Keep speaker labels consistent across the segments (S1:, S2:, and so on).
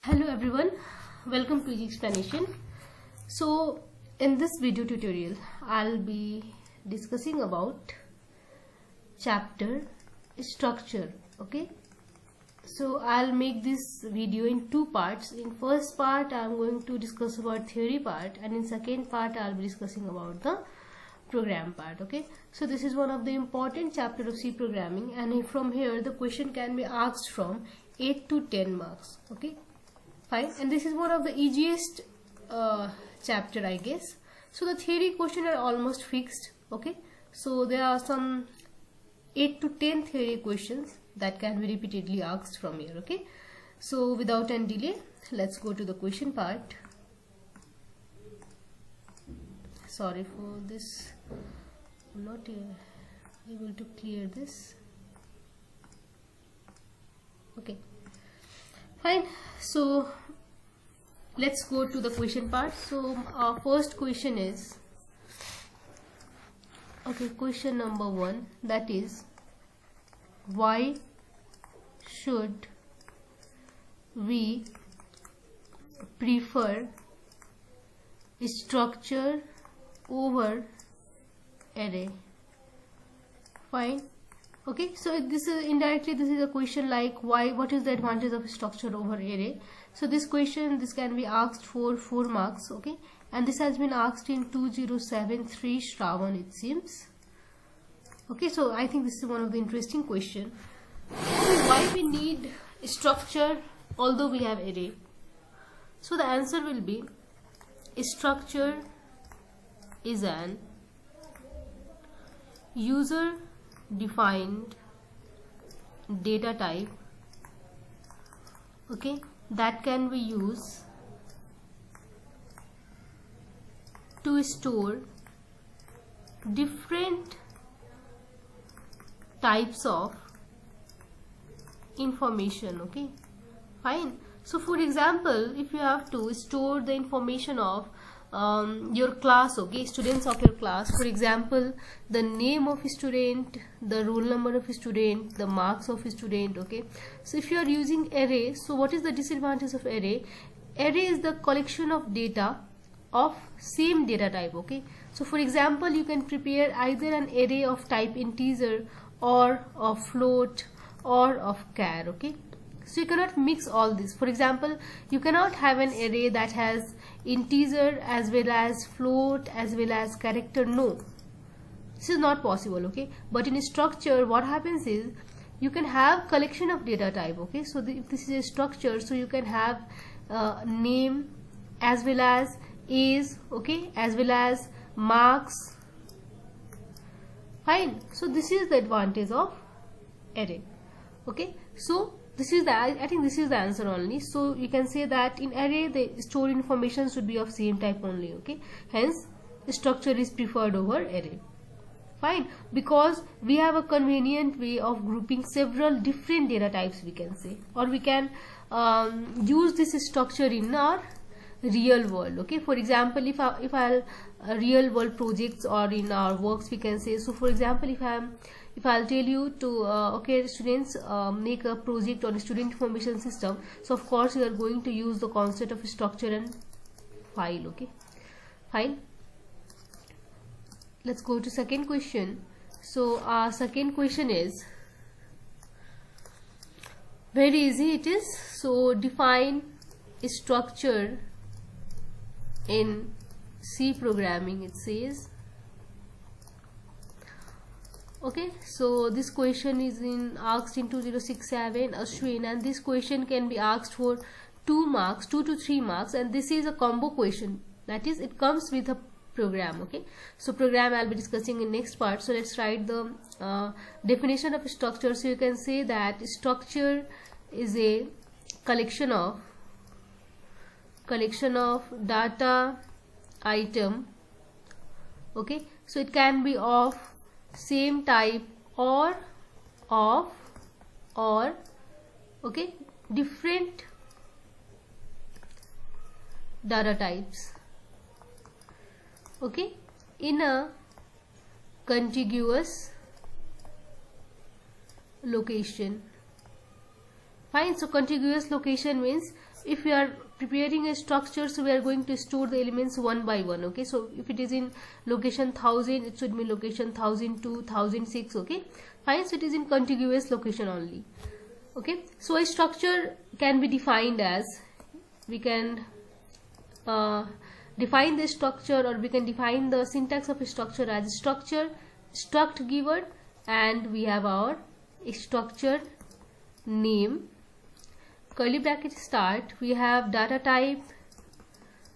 S1: Hello everyone, welcome to the explanation. So in this video tutorial I'll be discussing about chapter structure. Okay, so I'll make this video in two parts. In first part I'm going to discuss about theory part, and in second part I'll be discussing about the program part. Okay, so this is one of the important chapter of C programming, and from here the question can be asked from 8 to 10 marks. Okay, fine. And this is one of the easiest chapter, I guess. So the theory question are almost fixed. Okay, so there are some 8 to 10 theory questions that can be repeatedly asked from here. Okay, so without any delay, let's go to the question part. Sorry for this, I'm not able to clear this. Okay, fine. So let's go to the question part. So our first question is, okay, question number 1, that is, why should we prefer structure over array? Fine. Okay, so this is indirectly, this is a question like what is the advantage of structure over array. So this question, this can be asked for 4 marks. Okay, and this has been asked in 2073 Shravan, it seems. Okay, so I think this is one of the interesting question. So why we need structure although we have array? So the answer will be, structure is an user defined data type, okay, that can be used to store different types of information. Okay, fine. So for example, if you have to store the information of your class, okay, students of your class, for example, the name of a student, the roll number of a student, the marks of a student. Okay, so if you are using array, so what is the disadvantage of array? Array is the collection of data of same data type. Okay, so for example, you can prepare either an array of type integer or of float or of char. Okay, so you cannot mix all this. For example, you cannot have an array that has integer as well as float as well as character. No, this is not possible. Okay, but in a structure what happens is you can have collection of data type. Okay, so if this is a structure, so you can have name as well as age, okay, as well as marks. Fine. So this is the advantage of array. Okay, so this is the, I think this is the answer only. So you can say that in array the stored information should be of same type only. Okay, hence structure is preferred over array. Fine, because we have a convenient way of grouping several different data types, we can say, or we can use this structure in our real world. Okay, for example, if I'll real world projects or in our works, we can say. So for example, if I'll tell you to okay, students, make a project on a student information system, so of course you are going to use the concept of structure and file. Okay, fine. Let's go to second question. So our second question is very easy, it is. So define structure in C programming, it says. Okay, so this question is asked in 2067 Ashwin, and this question can be asked for 2 marks, 2 to 3 marks, and this is a combo question, that is it comes with a program. Okay, so program I'll be discussing in next part. So let's write the definition of structure. So you can say that structure is a collection of data item. Okay, so it can be of same type or okay, different data types. Okay, in a contiguous location. Fine. So contiguous location means if we are preparing a structure, so we are going to store the elements one by one. Okay, so if it is in location 1000, it should be location 1002, 1006. Okay, fine. So it is in contiguous location only. Okay, so a structure can be defined as, we can define the structure, or we can define the syntax of a structure as structure struct given, and we have our structure name, curly bracket start, we have data type,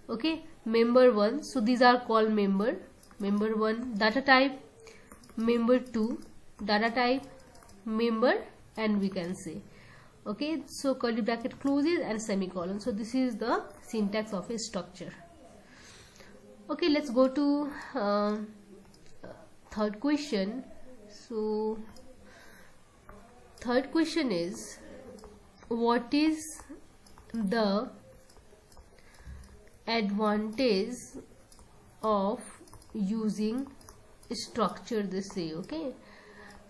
S1: okay, member 1, so these are called member 1, data type member 2, data type member, and we can say, okay, so curly bracket closes and semicolon. So this is the syntax of a structure. Okay, let's go to third question. So third question is, what is the advantage of using structure, they say. Okay,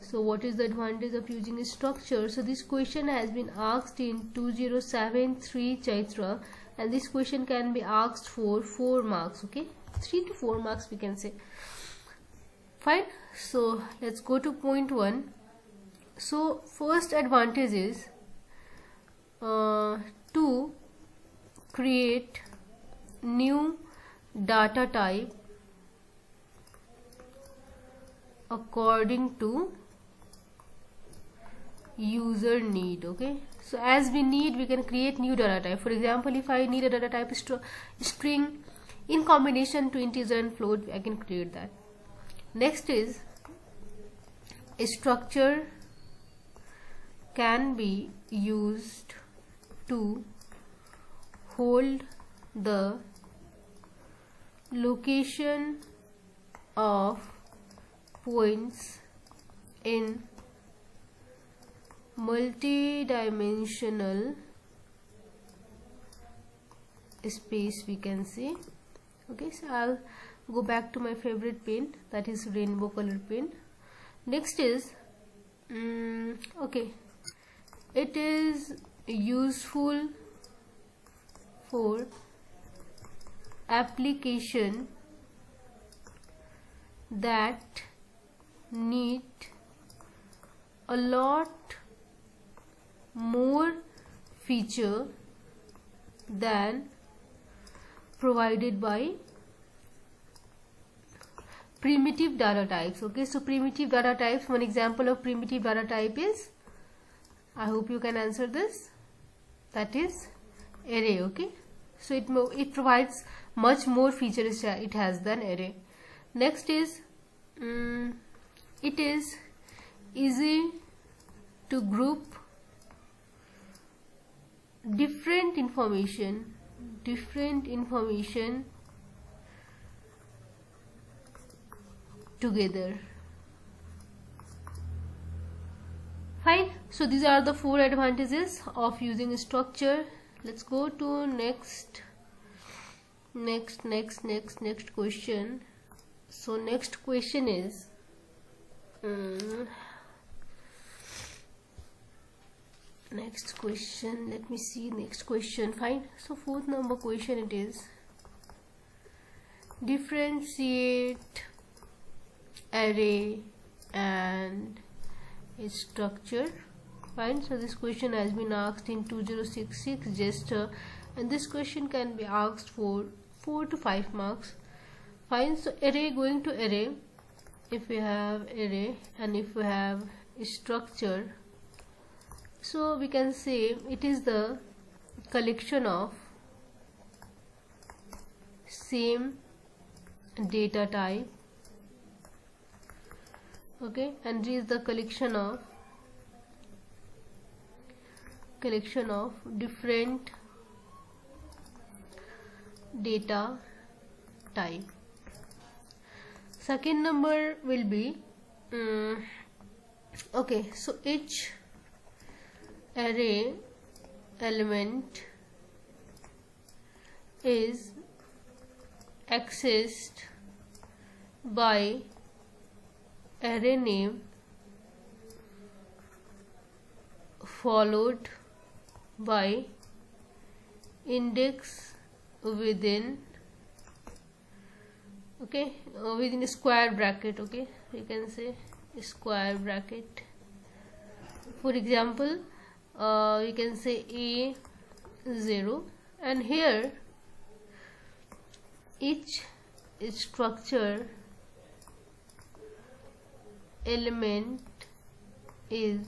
S1: so what is the advantage of using a structure? So this question has been asked in 2073 Chaitra, and this question can be asked for 4 marks. Okay, 3 to 4 marks we can say. Fine, so let's go to point 1. So first advantage is to create new data type according to user need. Okay, so as we need, we can create new data type. For example, if I need a data type string in combination to integer and float, I can create that. Next is, a structure can be used to hold the location of points in multi-dimensional space, we can say. Okay, so I'll go back to my favorite pen, that is rainbow color pen. Next is okay, it is useful for application that need a lot more feature than provided by primitive data types. Okay, so primitive data types, one example of primitive data type is, I hope you can answer this, that is array. Okay, so it provides much more features it has than array. Next is it is easy to group different information together. Fine, so these are the 4 advantages of using a structure. Let's go to next question. So next question is next question, let me see next question. Fine, so 4th number question, it is differentiate array and a structure. Fine, so this question has been asked in 2066 Jester, and this question can be asked for 4 to 5 marks. Fine, so array, going to array, if we have array and if we have a structure, so we can say it is the collection of same data type. Okay, and it is the collection of different data type. Second number will be okay, so each array element is accessed by array name followed by index within, okay, within a square bracket, okay, you can say square bracket. For example, you can say A0, and here each structure element is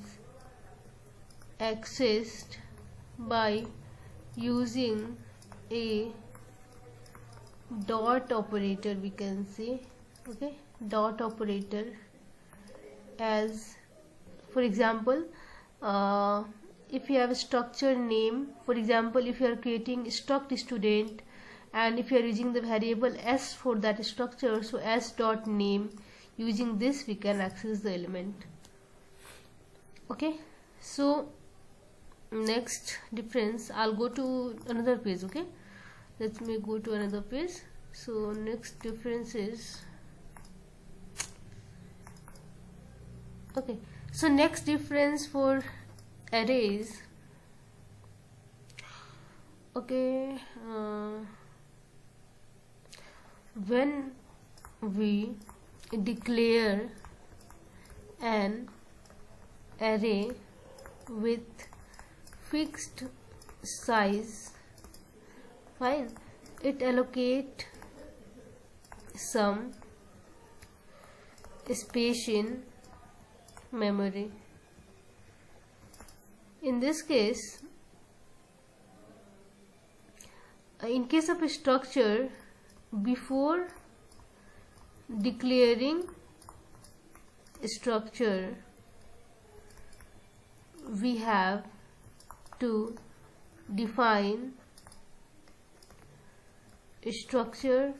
S1: accessed by using a dot operator, we can say, okay, dot operator. As for example, if you have a structure name, for example, if you are creating struct student and if you are using the variable s for that structure, so s dot name, using this we can access the element. Okay, so next difference, I'll go to another page. Okay, let me go to another page. So next difference is, okay, so next difference for arrays, okay, when we declare an array with fixed size, fine, it allocate some space in memory. In this case, in case of a structure, before declaring structure, we have to define structure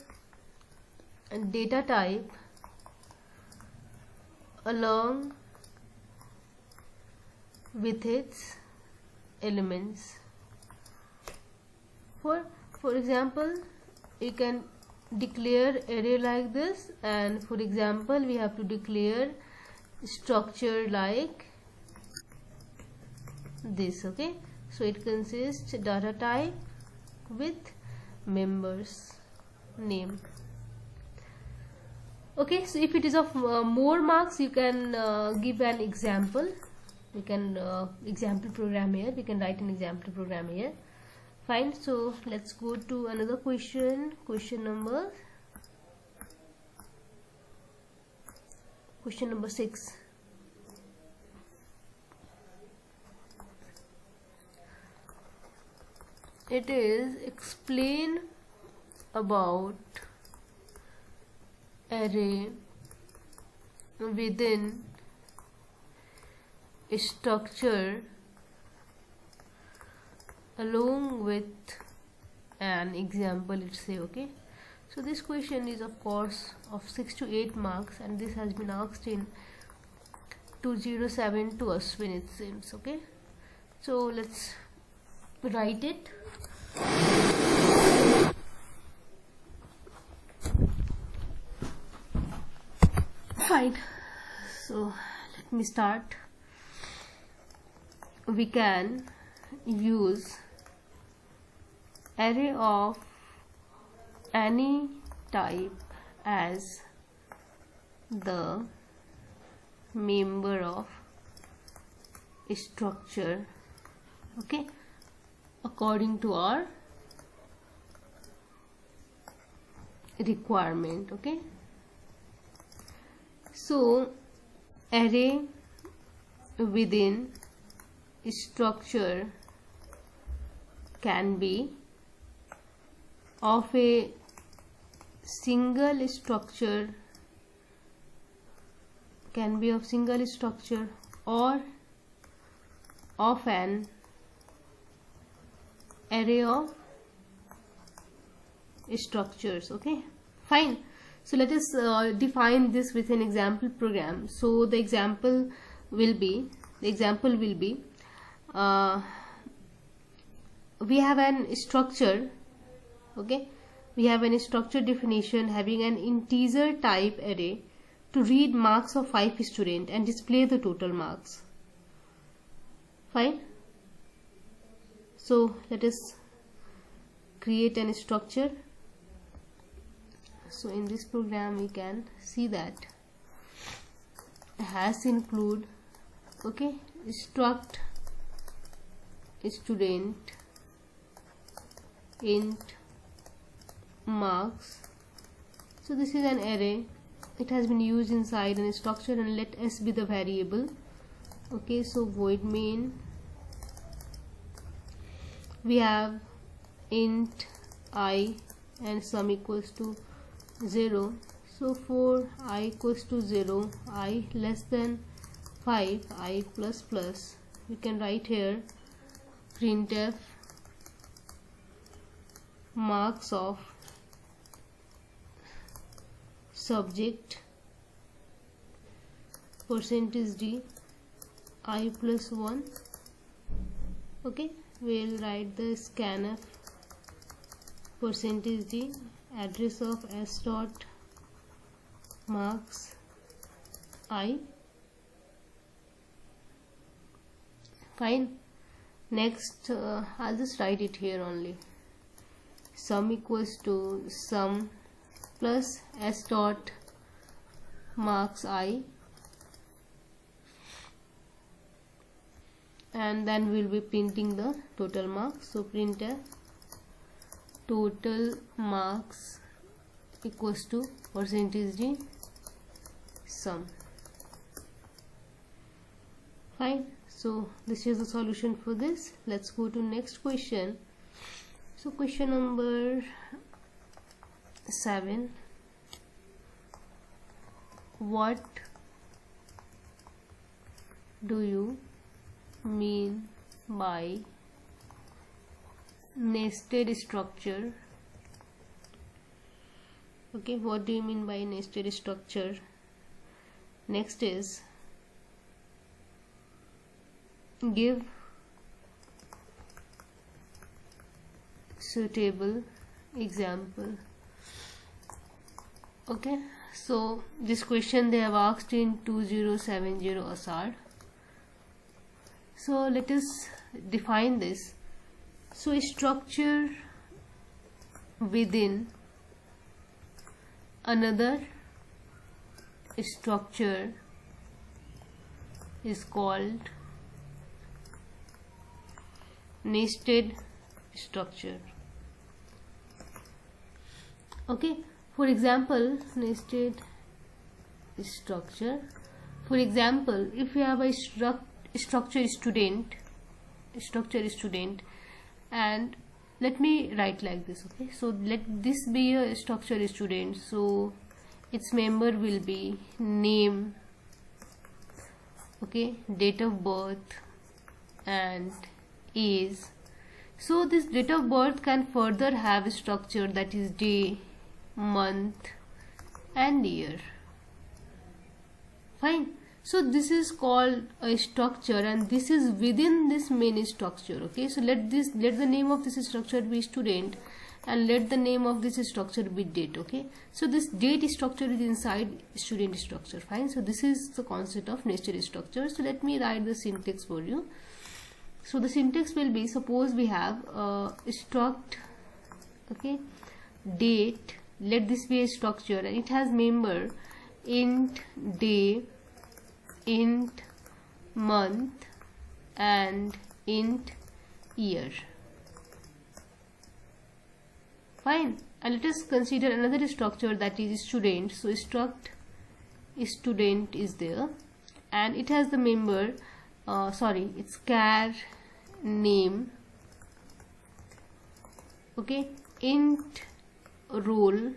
S1: and data type along with its elements. For example, you can declare array like this, and for example we have to declare structure like this. Okay, so it consists data type with members name. Okay, so if it is of more marks, you can give an example. We can example program here, we can write an example program here. Fine, so let's go to another question. Question number 6. It is explain about array within a structure along with an example, let's say. Okay, so this question is of course of 6 to 8 marks, and this has been asked in 207 to Ashwin, it seems. Okay, so let's write it. Fine, so let me start. We can use array of any type as the member of a structure, okay, according to our requirement. Okay, so array within structure can be of a single structure, or of an array of structures. Okay, fine, so let us define this with an example program. So the example will be we have an structure. Okay, we have an structure definition having an integer type array to read marks of 5 students and display the total marks. Fine, so let us create an structure. So in this program we can see that has include, okay, struct student int marks. So this is an array, it has been used inside a structure, and let s be the variable. Okay, so void main, we have int I and sum equals to 0. So for I equals to 0, I less than 5, I plus plus, we can write here printf marks of subject %d I plus 1. Okay, we'll write the scanf %d address of s dot marks I. Fine. Next I'll just write it here only. Sum equals to sum plus s dot marks I, and then we'll be printing the total marks. So printf total marks equals to %d sum. Fine. So this is the solution for this. Let's go to next question. So question number 7. What do you mean by nested structure? Okay, what do you mean by nested structure? Next is give suitable example. Okay, so this question they have asked in 2070 ASAR. So let us define this. So a structure within another structure is called nested structure. Okay, for example, nested structure. For example, if you have a structure student, and let me write like this. Okay, so let this be a structure student. So its member will be name, okay, date of birth and age. So this date of birth can further have a structure, that is day, month and year. Fine. So this is called a structure, and this is within this main structure. Okay, so let the name of this structure be student, and let the name of this structure be date. Okay, so this date structure is inside student structure. Fine. So this is the concept of nested structure. So let me write the syntax for you. So the syntax will be, suppose we have struct, okay, date, let this be a structure, and it has member int day, int month and int year. Fine. And let us consider another structure, that is student. So struct student is there, and it has the member it's char name, okay, int roll,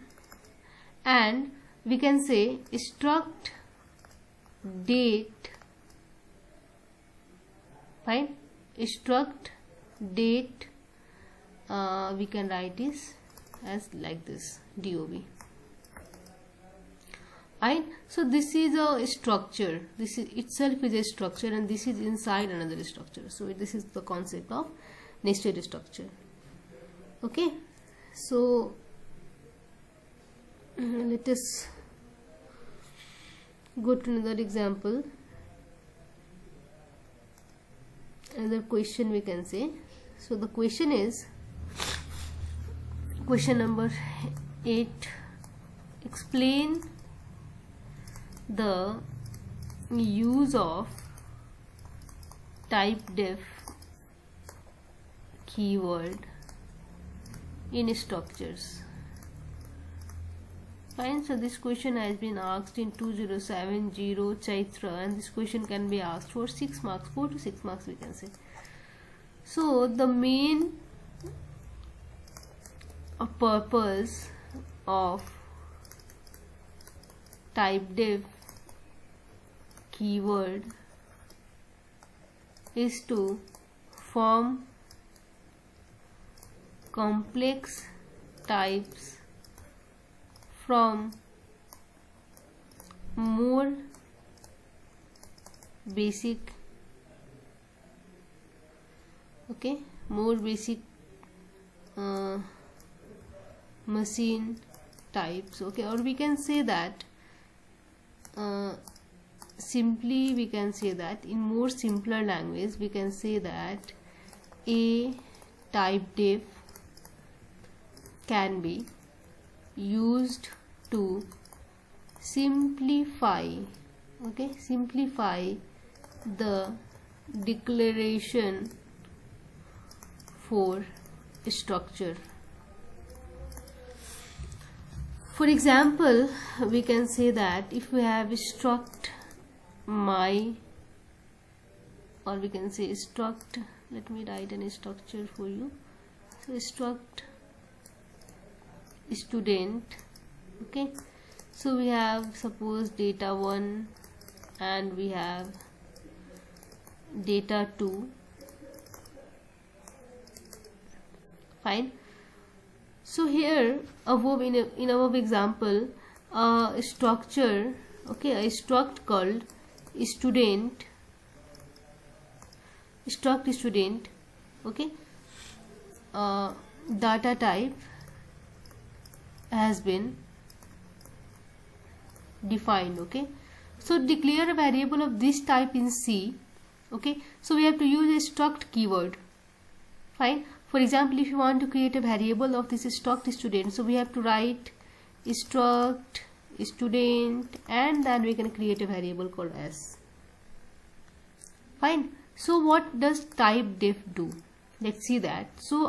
S1: and we can say struct date. Fine. Struct date, we can write this as like this, DOB. Fine. So this is a structure, this is itself is a structure, and this is inside another structure. So this is the concept of nested structure. Okay, so let us go to another example, another question we can say. So the question is, Question number 8. Explain the use of Typedef keyword in structures. Fine, so this question has been asked in 2070 Chaitra, and this question can be asked for 6 marks, 4 to 6 marks we can say. So the main purpose of Typedef keyword is to form complex types from more basic machine types, or we can say that simply we can say that in more simpler language we can say that a Typedef can be used to simplify the declaration for structure. For example, we can say that if we have struct my, or we can say struct, let me write an structure for you. So struct student, so we have suppose data 1 and we have data 2. Fine. So here above in above example, a structure, a struct called student, data type has been defined. So declare a variable of this type in C. So we have to use a struct keyword. Fine. For example, if you want to create a variable of this struct student, so we have to write struct student and then we can create a variable called S. Fine. So what does Typedef do? Let's see that. So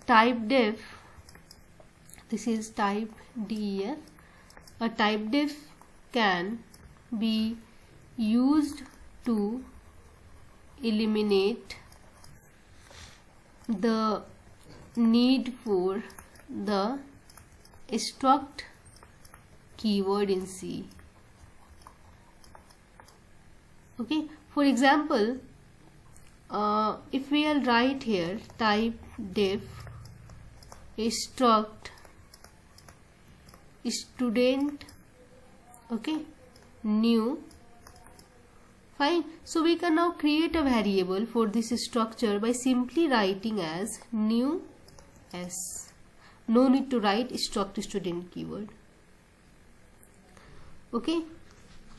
S1: Typedef, this is Typedef. A Typedef can be used to eliminate the need for the struct keyword in C. For example, if we will write here Typedef struct student, new. Fine. So we can now create a variable for this structure by simply writing as new S. No need to write struct student keyword.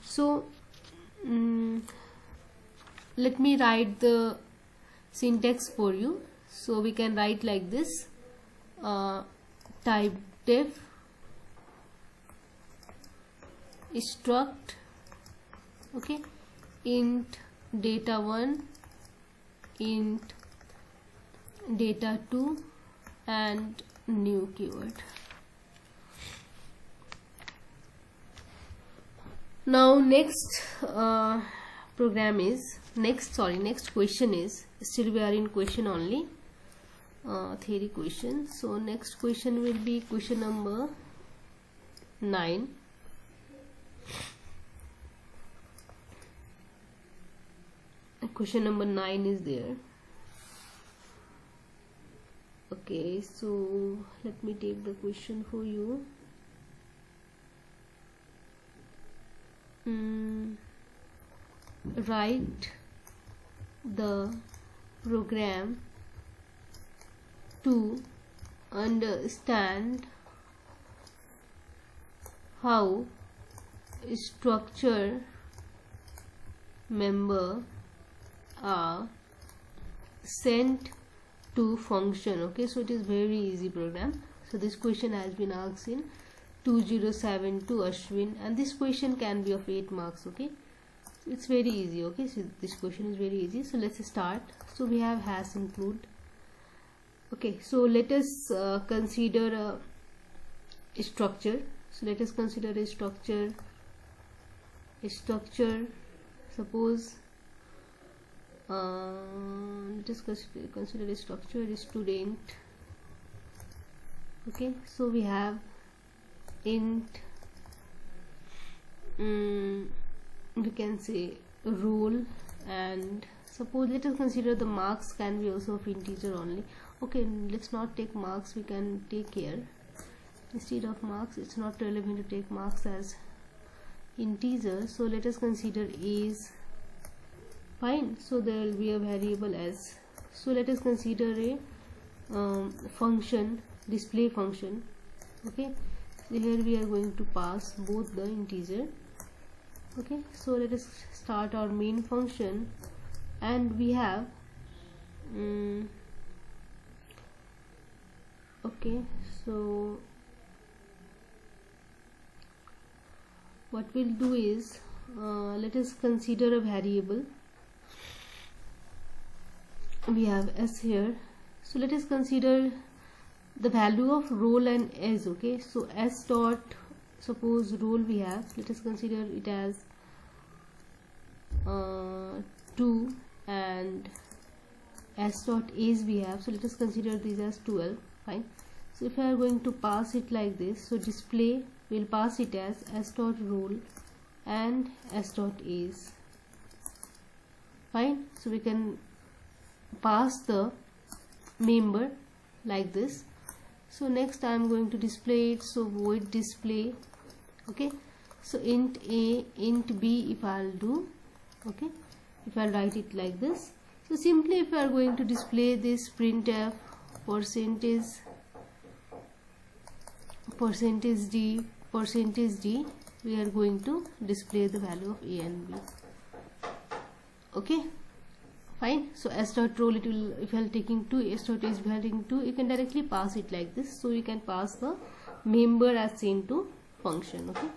S1: So let me write the syntax for you. So we can write like this: Typedef struct int data 1, int data 2 and new keyword. Now next next question is, still we are in question only, theory question. So next question will be question number 9. Question number 9 is there. So let me take the question for you. Write the program to understand how structure member are sent to function. Okay, so it is very easy program. So this question has been asked in 2072 Ashwin, and this question can be of 8 marks. Okay, so it's very easy. Okay, so this question is very easy. So let's start. So we have has include. Okay, so let us consider a structure. So let us consider a structure. Suppose let us consider a structure, a student. Okay, so we have int, we can say role, and suppose let us consider the marks can be also of integer only. Okay, let's not take marks, we can take here instead of marks. It's not relevant to take marks as integer. So let us consider is. Fine, so there will be a variable s. So let us consider a function, display function. Okay, so here we are going to pass both the integer. Okay, so let us start our main function, and we have okay, so what we'll do is let us consider a variable. We have s here, so let us consider the value of role and s. Okay, so s dot, suppose role we have, let us consider it as 2, and s dot age we have, so let us consider this as 12. Fine, so if I are going to pass it like this, so display will pass it as s dot role and s dot age. Fine, so we can pass the member like this. So next I am going to display it, so void display. Okay, so int a, int b if I'll do. Okay, if I'll write it like this, so simply if we are going to display this printf percentage d, we are going to display the value of a and b. Okay, fine, so s dot role, it will, if you are taking 2, s dot is taking 2, you can directly pass it like this. So you can pass the member as into function. Okay,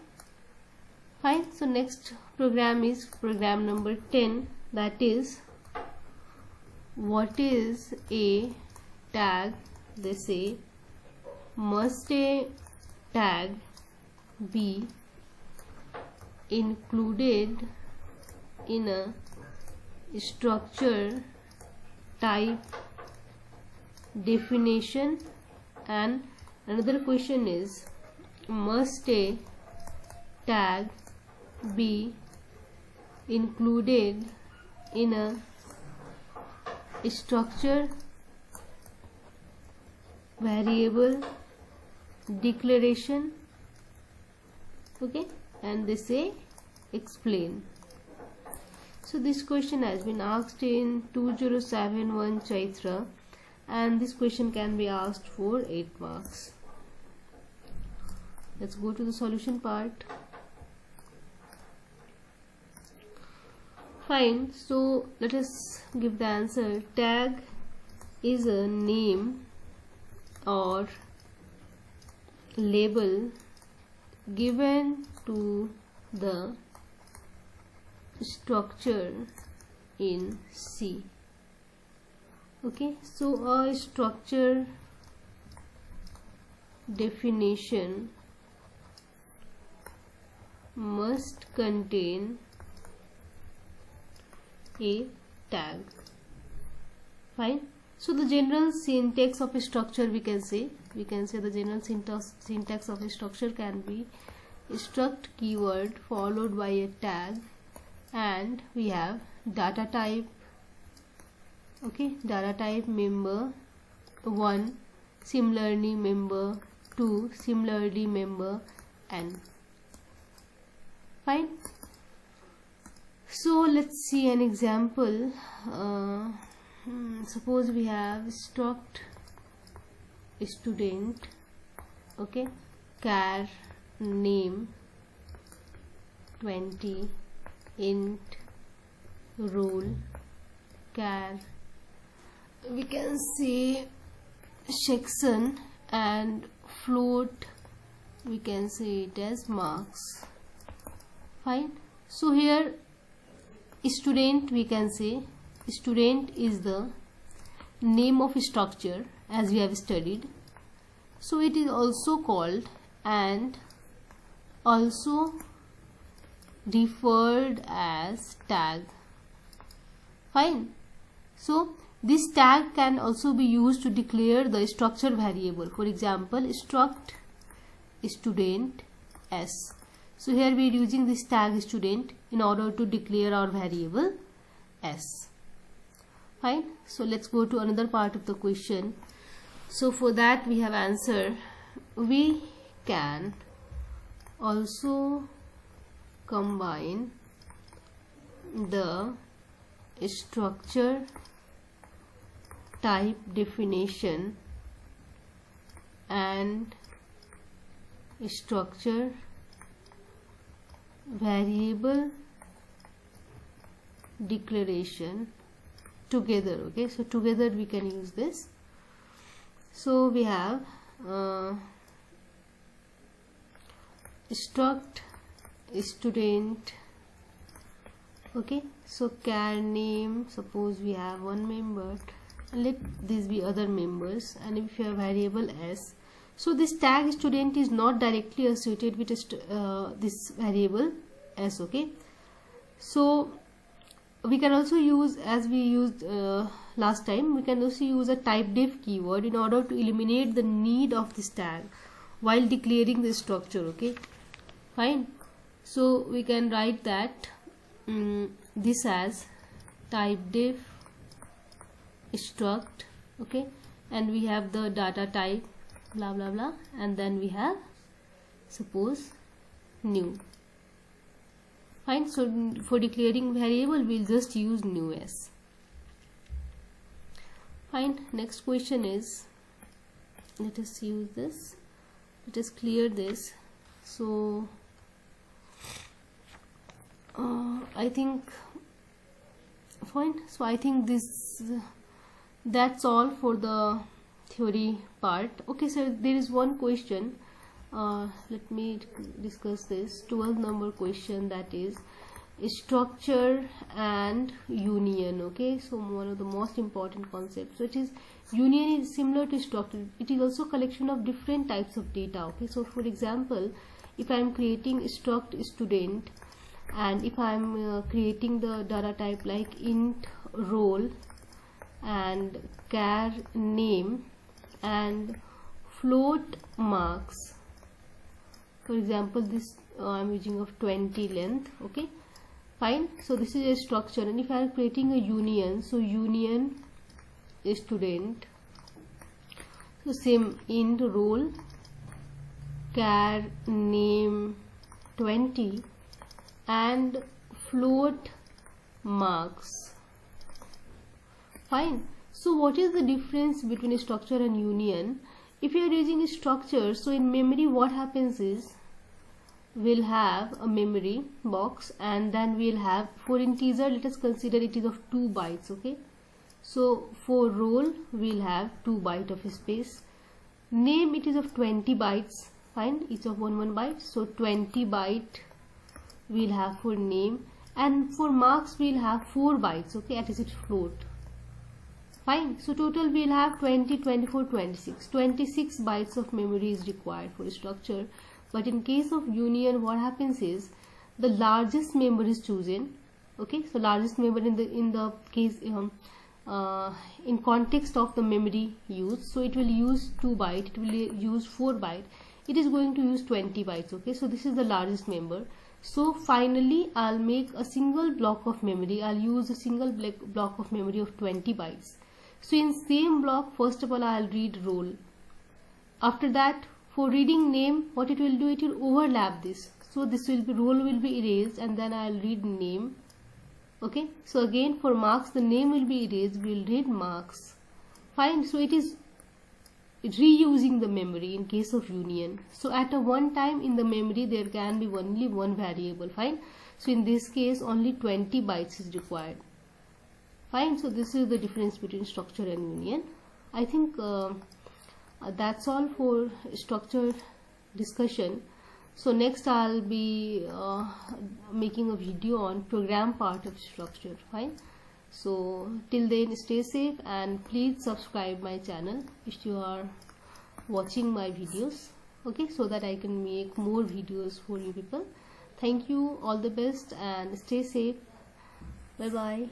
S1: fine, so next program is program number 10, that is what is a tag. They say must a tag be included in a structure type definition, and another question is must a tag be included in a structure variable declaration. Okay, and they say explain. So this question has been asked in 2071 Chaitra, and this question can be asked for 8 marks. Let's go to the solution part. Fine, so let us give the answer. Tag is a name or label given to the structure in C. Okay, so a structure definition must contain a tag. Fine, so the general syntax of a structure, we can say the general syntax of a structure can be struct keyword followed by a tag, and we have data type. Okay, data type member 1, similarly member 2, similarly member n. Fine, so let's see an example. Suppose we have struct student, okay, char name 20, int role char we can say section, and float we can say it as marks. Fine. So here student, we can say student is the name of structure as we have studied, so it is also called and also referred as tag. Fine. So this tag can also be used to declare the structure variable. For example, struct student s. So here we are using this tag student in order to declare our variable s. Fine. So let's go to another part of the question. So for that we have answer, we can also combine the structure type definition and structure variable declaration together. Okay, so together we can use this. So we have struct student. Okay, so char name, suppose we have one member, let these be other members, and if you have variable s, so this tag student is not directly associated with this variable s. Okay, so we can also use, as we used last time, we can also use a typedef keyword in order to eliminate the need of this tag while declaring the structure. Okay, fine. So we can write that this as typedef struct. Okay, and we have the data type blah blah blah, and then we have suppose new. Fine. So for declaring variable we'll just use new s. Fine. Next question is, let us use this, let us clear this. So I think fine. So I think this that's all for the theory part. Okay, so there is one question, let me discuss this 12th number question, that is structure and union. Okay, so one of the most important concepts. So it is union is similar to structure, it is also collection of different types of data. Okay, so for example, if I am creating struct student, and if I am creating the data type like int roll and char name and float marks, for example this I am using of 20 length. Okay, fine. So this is a structure, and if I am creating a union, so union student, so same int roll char name 20 and float marks. Fine. So what is the difference between a structure and union? If you are using a structure, so in memory what happens is we'll have a memory box, and then we'll have, for integer let us consider it is of 2 bytes. Okay, so for roll we'll have 2 byte of space, name it is of 20 bytes. Fine, each of 1 byte, so 20 byte we'll have for name, and for marks we'll have 4 bytes. Okay, at its float. Fine. So total we'll have 20, 24, 26. 26 bytes of memory is required for a structure. But in case of union, what happens is the largest member is chosen. Okay, so largest member in the case in context of the memory use. So it will use 2 byte. It will use 4 byte. It is going to use 20 bytes. Okay, so this is the largest member. So finally I'll make a single block of memory. I'll use a single block of memory of 20 bytes. So in same block, first of all I'll read roll. After that, for reading name, what it will do, it will overlap this. So this will be, roll will be erased, and then I'll read name. Okay, so again for marks the name will be erased, we'll read marks. Fine. So it is reusing the memory in case of union. So at a one time in the memory there can be only one variable. Fine. So in this case only 20 bytes is required. Fine. So this is the difference between structure and union. I think that's all for structure discussion. So next I'll be making a video on program part of structure. Fine. So till then, stay safe and please subscribe my channel if you are watching my videos, okay, so that I can make more videos for you people. Thank you, all the best, and stay safe. Bye bye.